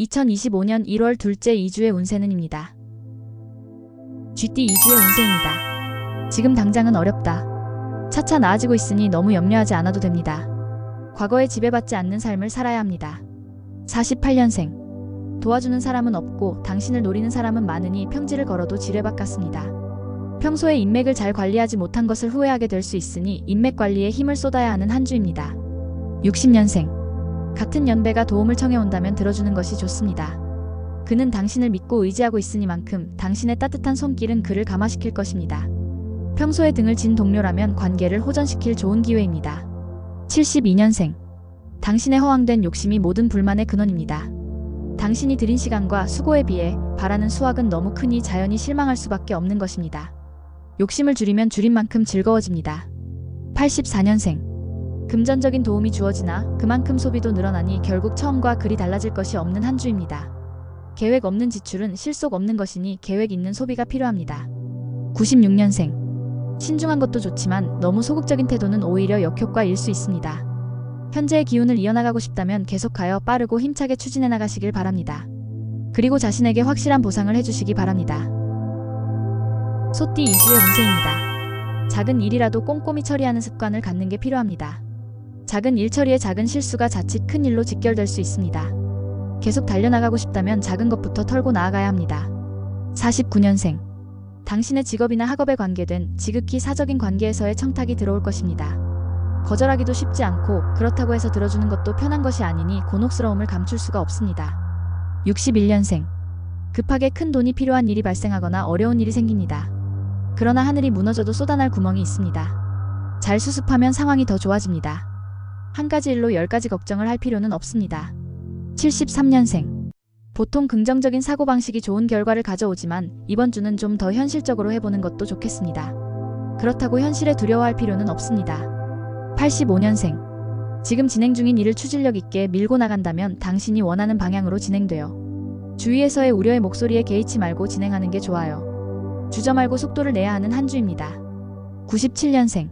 2025년 1월 둘째 2주의 운세는입니다. 쥐띠 2주의 운세입니다. 지금 당장은 어렵다. 차차 나아지고 있으니 너무 염려하지 않아도 됩니다. 과거에 지배받지 않는 삶을 살아야 합니다. 48년생. 도와주는 사람은 없고 당신을 노리는 사람은 많으니 평지를 걸어도 지뢰밭 같습니다. 평소에 인맥을 잘 관리하지 못한 것을 후회하게 될 수 있으니 인맥 관리에 힘을 쏟아야 하는 한 주입니다. 60년생. 같은 연배가 도움을 청해온다면 들어주는 것이 좋습니다. 그는 당신을 믿고 의지하고 있으니만큼 당신의 따뜻한 손길은 그를 감화시킬 것입니다. 평소에 등을 진 동료라면 관계를 호전시킬 좋은 기회입니다. 72년생. 당신의 허황된 욕심이 모든 불만의 근원입니다. 당신이 들인 시간과 수고에 비해 바라는 수확은 너무 크니 자연히 실망할 수밖에 없는 것입니다. 욕심을 줄이면 줄인 만큼 즐거워집니다. 84년생. 금전적인 도움이 주어지나 그만큼 소비도 늘어나니 결국 처음과 그리 달라질 것이 없는 한 주입니다. 계획 없는 지출은 실속 없는 것이니 계획 있는 소비가 필요합니다. 96년생. 신중한 것도 좋지만 너무 소극적인 태도는 오히려 역효과일 수 있습니다. 현재의 기운을 이어나가고 싶다면 계속하여 빠르고 힘차게 추진해 나가시길 바랍니다. 그리고 자신에게 확실한 보상을 해주시기 바랍니다. 소띠 2주의 운세입니다. 작은 일이라도 꼼꼼히 처리하는 습관을 갖는 게 필요합니다. 작은 일 처리에 작은 실수가 자칫 큰 일로 직결될 수 있습니다. 계속 달려나가고 싶다면 작은 것부터 털고 나아가야 합니다. 49년생. 당신의 직업이나 학업에 관계된 지극히 사적인 관계에서의 청탁이 들어올 것입니다. 거절하기도 쉽지 않고 그렇다고 해서 들어주는 것도 편한 것이 아니니 곤혹스러움을 감출 수가 없습니다. 61년생. 급하게 큰 돈이 필요한 일이 발생하거나 어려운 일이 생깁니다. 그러나 하늘이 무너져도 쏟아날 구멍이 있습니다. 잘 수습하면 상황이 더 좋아집니다. 한 가지 일로 10가지 걱정을 할 필요는 없습니다. 73년생. 보통 긍정적인 사고방식이 좋은 결과를 가져오지만 이번 주는 좀 더 현실적으로 해보는 것도 좋겠습니다. 그렇다고 현실에 두려워할 필요는 없습니다. 85년생. 지금 진행 중인 일을 추진력 있게 밀고 나간다면 당신이 원하는 방향으로 진행돼요. 주위에서의 우려의 목소리에 개의치 말고 진행하는 게 좋아요. 주저 말고 속도를 내야 하는 한 주입니다. 97년생.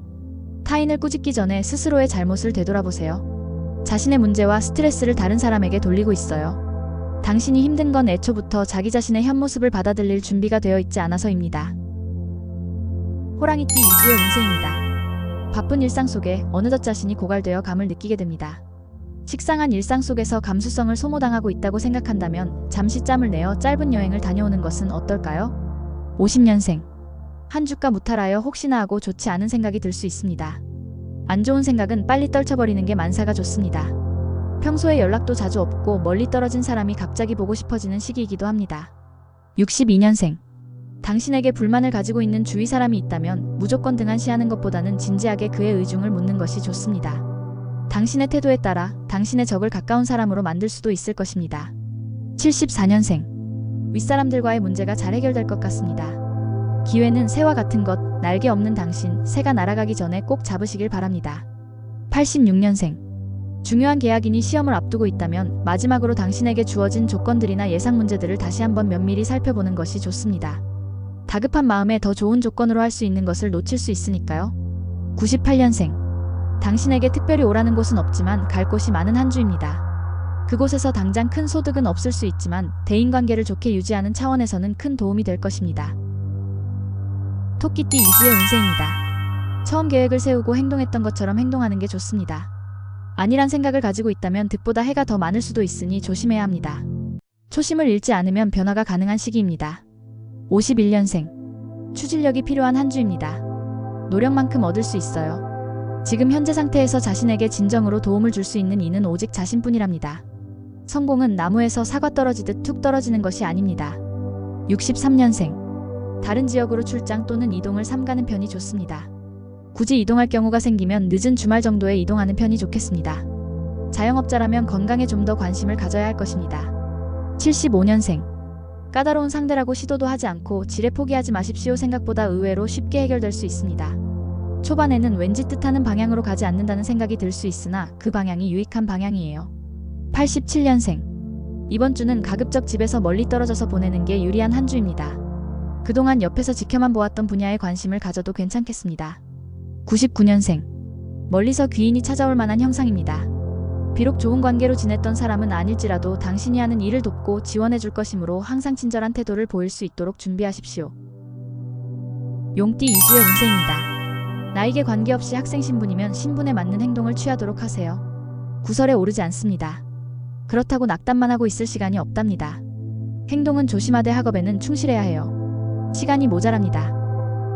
타인을 꾸짖기 전에 스스로의 잘못을 되돌아보세요. 자신의 문제와 스트레스를 다른 사람에게 돌리고 있어요. 당신이 힘든 건 애초부터 자기 자신의 현 모습을 받아들일 준비가 되어 있지 않아서입니다. 호랑이띠 2주의 운세입니다. 바쁜 일상 속에 어느덧 자신이 고갈되어 감을 느끼게 됩니다. 식상한 일상 속에서 감수성을 소모당하고 있다고 생각한다면 잠시 짬을 내어 짧은 여행을 다녀오는 것은 어떨까요? 50년생. 한 주가 무탈하여 혹시나 하고 좋지 않은 생각이 들 수 있습니다. 안 좋은 생각은 빨리 떨쳐버리는 게 만사가 좋습니다. 평소에 연락도 자주 없고 멀리 떨어진 사람이 갑자기 보고 싶어지는 시기이기도 합니다. 62년생. 당신에게 불만을 가지고 있는 주위 사람이 있다면 무조건 등한시하는 것보다는 진지하게 그의 의중을 묻는 것이 좋습니다. 당신의 태도에 따라 당신의 적을 가까운 사람으로 만들 수도 있을 것입니다. 74년생. 윗사람들과의 문제가 잘 해결될 것 같습니다. 기회는 새와 같은 것, 날개 없는 당신, 새가 날아가기 전에 꼭 잡으시길 바랍니다. 86년생. 중요한 계약이니 시험을 앞두고 있다면 마지막으로 당신에게 주어진 조건들이나 예상 문제들을 다시 한번 면밀히 살펴보는 것이 좋습니다. 다급한 마음에 더 좋은 조건으로 할 수 있는 것을 놓칠 수 있으니까요. 98년생. 당신에게 특별히 오라는 곳은 없지만 갈 곳이 많은 한 주입니다. 그곳에서 당장 큰 소득은 없을 수 있지만 대인관계를 좋게 유지하는 차원에서는 큰 도움이 될 것입니다. 토끼띠 2주의 운세입니다. 처음 계획을 세우고 행동했던 것처럼 행동하는 게 좋습니다. 아니란 생각을 가지고 있다면 득보다 해가 더 많을 수도 있으니 조심해야 합니다. 초심을 잃지 않으면 변화가 가능한 시기입니다. 51년생. 추진력이 필요한 한 주입니다. 노력만큼 얻을 수 있어요. 지금 현재 상태에서 자신에게 진정으로 도움을 줄 수 있는 이는 오직 자신뿐이랍니다. 성공은 나무에서 사과 떨어지듯 툭 떨어지는 것이 아닙니다. 63년생. 다른 지역으로 출장 또는 이동을 삼가는 편이 좋습니다. 굳이 이동할 경우가 생기면 늦은 주말 정도에 이동하는 편이 좋겠습니다. 자영업자라면 건강에 좀 더 관심을 가져야 할 것입니다. 75년생. 까다로운 상대라고 시도도 하지 않고 지레 포기하지 마십시오. 생각보다 의외로 쉽게 해결될 수 있습니다. 초반에는 왠지 뜻하는 방향으로 가지 않는다는 생각이 들 수 있으나 그 방향이 유익한 방향이에요. 87년생. 이번 주는 가급적 집에서 멀리 떨어져서 보내는 게 유리한 한 주입니다. 그동안 옆에서 지켜만 보았던 분야에 관심을 가져도 괜찮겠습니다. 99년생. 멀리서 귀인이 찾아올 만한 형상입니다. 비록 좋은 관계로 지냈던 사람은 아닐지라도 당신이 하는 일을 돕고 지원해 줄 것이므로 항상 친절한 태도를 보일 수 있도록 준비하십시오. 용띠 2주의 운세입니다. 나에게 관계없이 학생 신분이면 신분에 맞는 행동을 취하도록 하세요. 구설에 오르지 않습니다. 그렇다고 낙담만 하고 있을 시간이 없답니다. 행동은 조심하되 학업에는 충실해야 해요. 시간이 모자랍니다.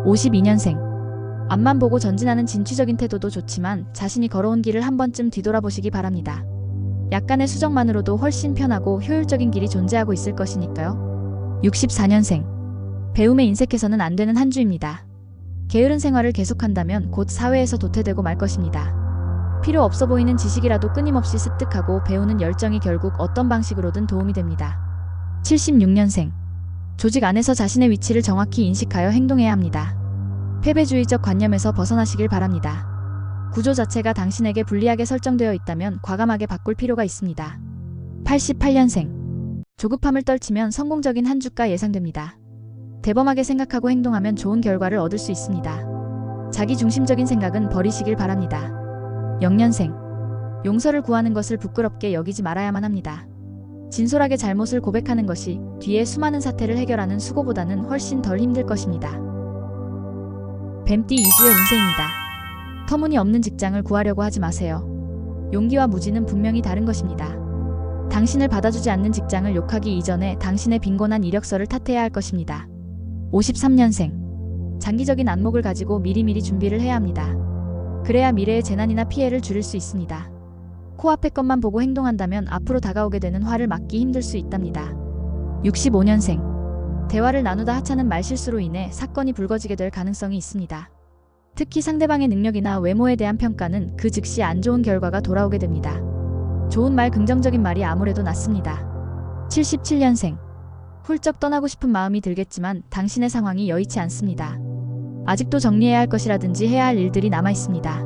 52년생. 앞만 보고 전진하는 진취적인 태도도 좋지만 자신이 걸어온 길을 한 번쯤 뒤돌아보시기 바랍니다. 약간의 수정만으로도 훨씬 편하고 효율적인 길이 존재하고 있을 것이니까요. 64년생. 배움에 인색해서는 안 되는 한 주입니다. 게으른 생활을 계속한다면 곧 사회에서 도태되고 말 것입니다. 필요 없어 보이는 지식이라도 끊임없이 습득하고 배우는 열정이 결국 어떤 방식으로든 도움이 됩니다. 76년생. 조직 안에서 자신의 위치를 정확히 인식하여 행동해야 합니다. 패배주의적 관념에서 벗어나시길 바랍니다. 구조 자체가 당신에게 불리하게 설정되어 있다면 과감하게 바꿀 필요가 있습니다. 88년생. 조급함을 떨치면 성공적인 한 주가 예상됩니다. 대범하게 생각하고 행동하면 좋은 결과를 얻을 수 있습니다. 자기중심적인 생각은 버리시길 바랍니다. 0년생. 용서를 구하는 것을 부끄럽게 여기지 말아야만 합니다. 진솔하게 잘못을 고백하는 것이 뒤에 수많은 사태를 해결하는 수고보다는 훨씬 덜 힘들 것입니다. 뱀띠 2주의 운세입니다. 터무니없는 직장을 구하려고 하지 마세요. 용기와 무지는 분명히 다른 것입니다. 당신을 받아주지 않는 직장을 욕하기 이전에 당신의 빈곤한 이력서를 탓해야 할 것입니다. 53년생. 장기적인 안목을 가지고 미리미리 준비를 해야 합니다. 그래야 미래의 재난이나 피해를 줄일 수 있습니다. 코앞의 것만 보고 행동한다면 앞으로 다가오게 되는 화를 막기 힘들 수 있답니다. 65년생. 대화를 나누다 하찮은 말실수로 인해 사건이 불거지게 될 가능성이 있습니다. 특히 상대방의 능력이나 외모에 대한 평가는 그 즉시 안 좋은 결과가 돌아오게 됩니다. 좋은 말, 긍정적인 말이 아무래도 낫습니다. 77년생. 훌쩍 떠나고 싶은 마음이 들겠지만 당신의 상황이 여의치 않습니다. 아직도 정리해야 할 것이라든지 해야 할 일들이 남아 있습니다.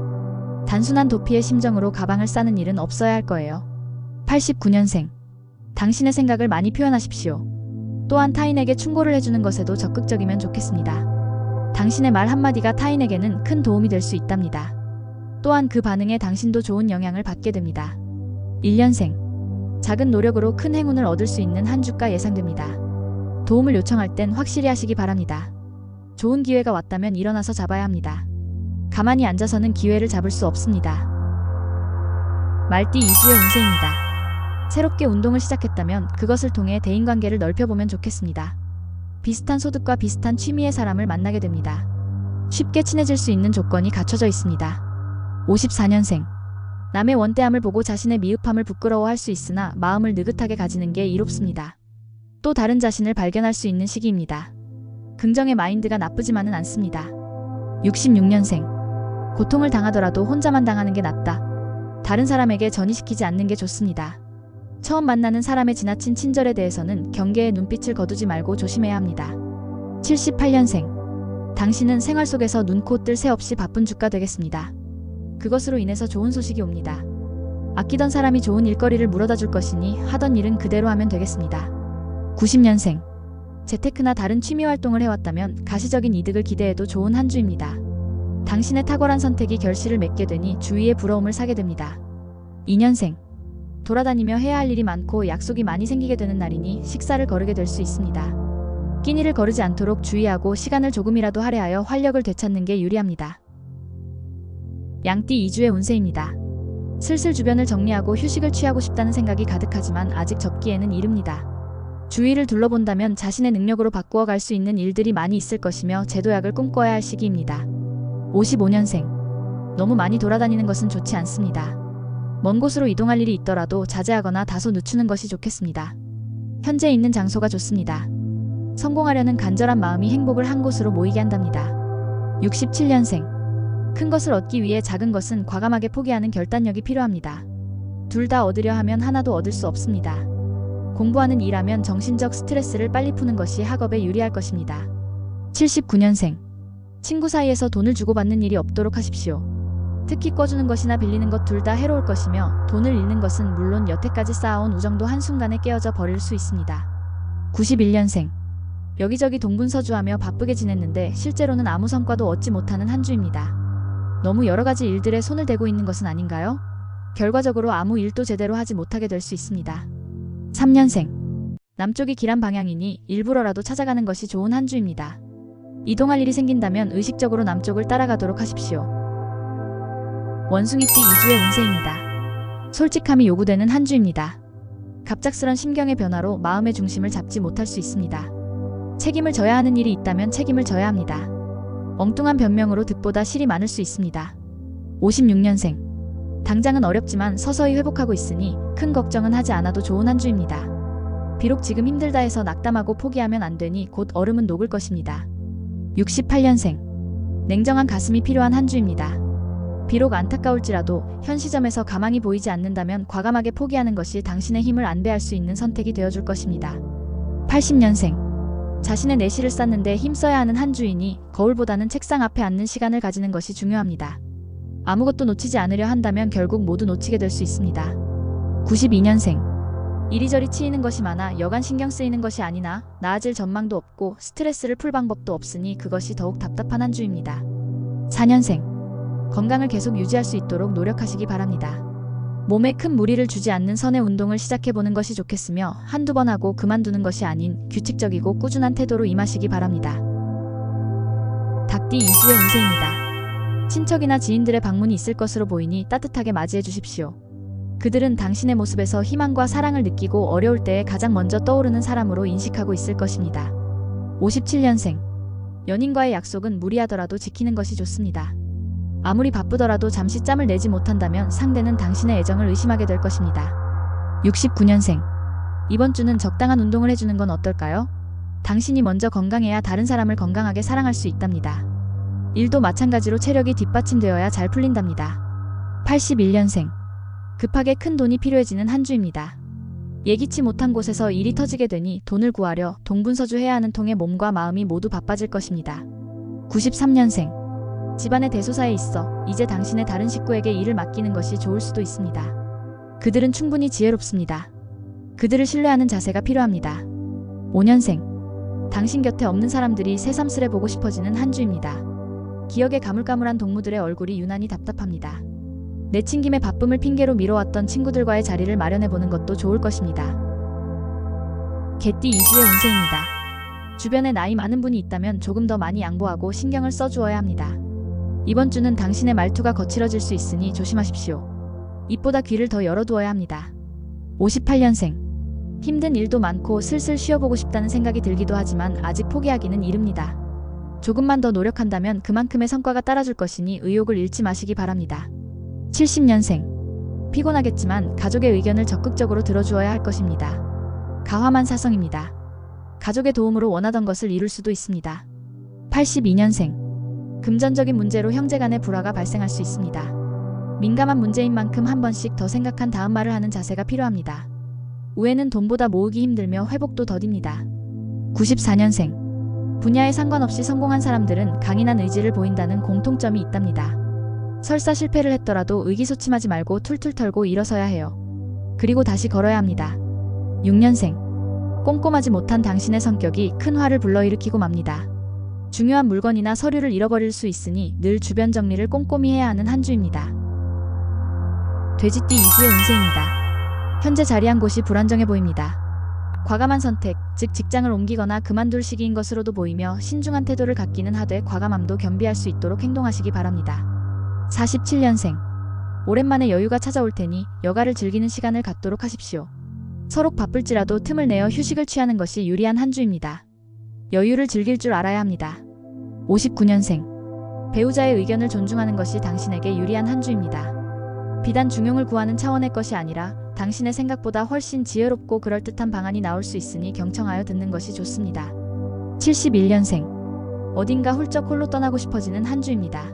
단순한 도피의 심정으로 가방을 싸는 일은 없어야 할 거예요. 89년생. 당신의 생각을 많이 표현하십시오. 또한 타인에게 충고를 해주는 것에도 적극적이면 좋겠습니다. 당신의 말 한마디가 타인에게는 큰 도움이 될 수 있답니다. 또한 그 반응에 당신도 좋은 영향을 받게 됩니다. 1년생. 작은 노력으로 큰 행운을 얻을 수 있는 한 주가 예상됩니다. 도움을 요청할 땐 확실히 하시기 바랍니다. 좋은 기회가 왔다면 일어나서 잡아야 합니다. 가만히 앉아서는 기회를 잡을 수 없습니다. 말띠 2주의 운세입니다. 새롭게 운동을 시작했다면 그것을 통해 대인관계를 넓혀보면 좋겠습니다. 비슷한 소득과 비슷한 취미의 사람을 만나게 됩니다. 쉽게 친해질 수 있는 조건이 갖춰져 있습니다. 54년생. 남의 원대함을 보고 자신의 미흡함을 부끄러워할 수 있으나 마음을 느긋하게 가지는 게 이롭습니다. 또 다른 자신을 발견할 수 있는 시기입니다. 긍정의 마인드가 나쁘지만은 않습니다. 66년생. 고통을 당하더라도 혼자만 당하는 게 낫다. 다른 사람에게 전이시키지 않는 게 좋습니다. 처음 만나는 사람의 지나친 친절에 대해서는 경계의 눈빛을 거두지 말고 조심해야 합니다. 78년생. 당신은 생활 속에서 눈코 뜰 새 없이 바쁜 주가 되겠습니다. 그것으로 인해서 좋은 소식이 옵니다. 아끼던 사람이 좋은 일거리를 물어다 줄 것이니 하던 일은 그대로 하면 되겠습니다. 90년생. 재테크나 다른 취미 활동을 해왔다면 가시적인 이득을 기대해도 좋은 한 주입니다. 당신의 탁월한 선택이 결실을 맺게 되니 주위의 부러움을 사게 됩니다. 2년생. 돌아다니며 해야 할 일이 많고 약속이 많이 생기게 되는 날이니 식사를 거르게 될 수 있습니다. 끼니를 거르지 않도록 주의하고 시간을 조금이라도 할애하여 활력을 되찾는 게 유리합니다. 양띠 2주의 운세입니다. 슬슬 주변을 정리하고 휴식을 취하고 싶다는 생각이 가득하지만 아직 접기에는 이릅니다. 주위를 둘러본다면 자신의 능력으로 바꾸어 갈 수 있는 일들이 많이 있을 것이며 제도약을 꿈꿔야 할 시기입니다. 55년생. 너무 많이 돌아다니는 것은 좋지 않습니다. 먼 곳으로 이동할 일이 있더라도 자제하거나 다소 늦추는 것이 좋겠습니다. 현재 있는 장소가 좋습니다. 성공하려는 간절한 마음이 행복을 한 곳으로 모이게 한답니다. 67년생. 큰 것을 얻기 위해 작은 것은 과감하게 포기하는 결단력이 필요합니다. 둘 다 얻으려 하면 하나도 얻을 수 없습니다. 공부하는 일하면 정신적 스트레스를 빨리 푸는 것이 학업에 유리할 것입니다. 79년생. 친구 사이에서 돈을 주고받는 일이 없도록 하십시오. 특히 꿔주는 것이나 빌리는 것 둘 다 해로울 것이며 돈을 잃는 것은 물론 여태까지 쌓아온 우정도 한순간에 깨어져 버릴 수 있습니다. 91년생. 여기저기 동분서주하며 바쁘게 지냈는데 실제로는 아무 성과도 얻지 못하는 한 주입니다. 너무 여러가지 일들에 손을 대고 있는 것은 아닌가요? 결과적으로 아무 일도 제대로 하지 못하게 될 수 있습니다. 3년생. 남쪽이 길한 방향이니 일부러라도 찾아가는 것이 좋은 한 주입니다. 이동할 일이 생긴다면 의식적으로 남쪽을 따라가도록 하십시오. 원숭이띠 2주의 운세입니다. 솔직함이 요구되는 한 주입니다. 갑작스런 심경의 변화로 마음의 중심을 잡지 못할 수 있습니다. 책임을 져야 하는 일이 있다면 책임을 져야 합니다. 엉뚱한 변명으로 득보다 실이 많을 수 있습니다. 56년생. 당장은 어렵지만 서서히 회복하고 있으니 큰 걱정은 하지 않아도 좋은 한 주입니다. 비록 지금 힘들다 해서 낙담하고 포기하면 안 되니 곧 얼음은 녹을 것입니다. 68년생. 냉정한 가슴이 필요한 한 주입니다. 비록 안타까울지라도 현 시점에서 가망이 보이지 않는다면 과감하게 포기하는 것이 당신의 힘을 안배할 수 있는 선택이 되어줄 것입니다. 80년생. 자신의 내실을 쌓는데 힘써야 하는 한 주이니 거울보다는 책상 앞에 앉는 시간을 가지는 것이 중요합니다. 아무것도 놓치지 않으려 한다면 결국 모두 놓치게 될 수 있습니다. 92년생. 이리저리 치이는 것이 많아 여간 신경 쓰이는 것이 아니나 나아질 전망도 없고 스트레스를 풀 방법도 없으니 그것이 더욱 답답한 한 주입니다. 4년생. 건강을 계속 유지할 수 있도록 노력하시기 바랍니다. 몸에 큰 무리를 주지 않는 선의 운동을 시작해보는 것이 좋겠으며 한두 번 하고 그만두는 것이 아닌 규칙적이고 꾸준한 태도로 임하시기 바랍니다. 닭띠 2주의 운세입니다. 친척이나 지인들의 방문이 있을 것으로 보이니 따뜻하게 맞이해 주십시오. 그들은 당신의 모습에서 희망과 사랑을 느끼고 어려울 때에 가장 먼저 떠오르는 사람으로 인식하고 있을 것입니다. 57년생. 연인과의 약속은 무리하더라도 지키는 것이 좋습니다. 아무리 바쁘더라도 잠시 짬을 내지 못한다면 상대는 당신의 애정을 의심하게 될 것입니다. 69년생. 이번 주는 적당한 운동을 해주는 건 어떨까요? 당신이 먼저 건강해야 다른 사람을 건강하게 사랑할 수 있답니다. 일도 마찬가지로 체력이 뒷받침되어야 잘 풀린답니다. 81년생. 급하게 큰 돈이 필요해지는 한 주입니다. 예기치 못한 곳에서 일이 터지게 되니 돈을 구하려 동분서주해야 하는 통에 몸과 마음이 모두 바빠질 것입니다. 93년생. 집안의 대소사에 있어 이제 당신의 다른 식구에게 일을 맡기는 것이 좋을 수도 있습니다. 그들은 충분히 지혜롭습니다. 그들을 신뢰하는 자세가 필요합니다. 5년생. 당신 곁에 없는 사람들이 새삼스레 보고 싶어지는 한 주입니다. 기억에 가물가물한 동무들의 얼굴이 유난히 답답합니다. 내친 김에 바쁨을 핑계로 미뤄왔던 친구들과의 자리를 마련해보는 것도 좋을 것입니다. 개띠 2주의 운세입니다. 주변에 나이 많은 분이 있다면 조금 더 많이 양보하고 신경을 써주어야 합니다. 이번 주는 당신의 말투가 거칠어질 수 있으니 조심하십시오. 입보다 귀를 더 열어두어야 합니다. 58년생. 힘든 일도 많고 슬슬 쉬어보고 싶다는 생각이 들기도 하지만 아직 포기하기는 이릅니다. 조금만 더 노력한다면 그만큼의 성과가 따라줄 것이니 의욕을 잃지 마시기 바랍니다. 70년생. 피곤하겠지만 가족의 의견을 적극적으로 들어주어야 할 것입니다. 가화만 사성입니다. 가족의 도움으로 원하던 것을 이룰 수도 있습니다. 82년생. 금전적인 문제로 형제간의 불화가 발생할 수 있습니다. 민감한 문제인 만큼 한 번씩 더 생각한 다음 말을 하는 자세가 필요합니다. 우애는 돈보다 모으기 힘들며 회복도 더딥니다. 94년생. 분야에 상관없이 성공한 사람들은 강인한 의지를 보인다는 공통점이 있답니다. 설사 실패를 했더라도 의기소침하지 말고 툴툴 털고 일어서야 해요. 그리고 다시 걸어야 합니다. 6년생. 꼼꼼하지 못한 당신의 성격이 큰 화를 불러일으키고 맙니다. 중요한 물건이나 서류를 잃어버릴 수 있으니 늘 주변 정리를 꼼꼼히 해야 하는 한 주입니다. 돼지띠 2주의 운세입니다. 현재 자리한 곳이 불안정해 보입니다. 과감한 선택, 즉 직장을 옮기거나 그만둘 시기인 것으로도 보이며 신중한 태도를 갖기는 하되 과감함도 겸비할 수 있도록 행동하시기 바랍니다. 47년생. 오랜만에 여유가 찾아올 테니 여가를 즐기는 시간을 갖도록 하십시오. 서로 바쁠지라도 틈을 내어 휴식을 취하는 것이 유리한 한 주입니다. 여유를 즐길 줄 알아야 합니다. 59년생. 배우자의 의견을 존중하는 것이 당신에게 유리한 한 주입니다. 비단 중용을 구하는 차원의 것이 아니라 당신의 생각보다 훨씬 지혜롭고 그럴듯한 방안이 나올 수 있으니 경청하여 듣는 것이 좋습니다. 71년생. 어딘가 훌쩍 홀로 떠나고 싶어지는 한 주입니다.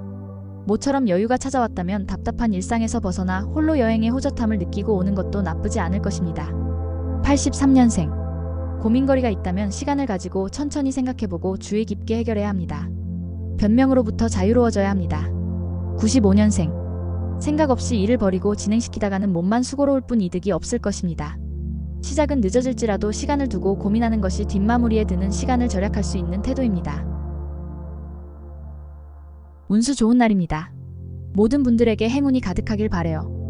모처럼 여유가 찾아왔다면 답답한 일상에서 벗어나 홀로 여행의 호젓함을 느끼고 오는 것도 나쁘지 않을 것입니다. 83년생. 고민거리가 있다면 시간을 가지고 천천히 생각해보고 주의 깊게 해결해야 합니다. 변명으로부터 자유로워져야 합니다. 95년생. 생각 없이 일을 벌이고 진행시키다가는 몸만 수고로울 뿐 이득이 없을 것입니다. 시작은 늦어질지라도 시간을 두고 고민하는 것이 뒷마무리에 드는 시간을 절약할 수 있는 태도입니다. 운수 좋은 날입니다. 모든 분들에게 행운이 가득하길 바래요.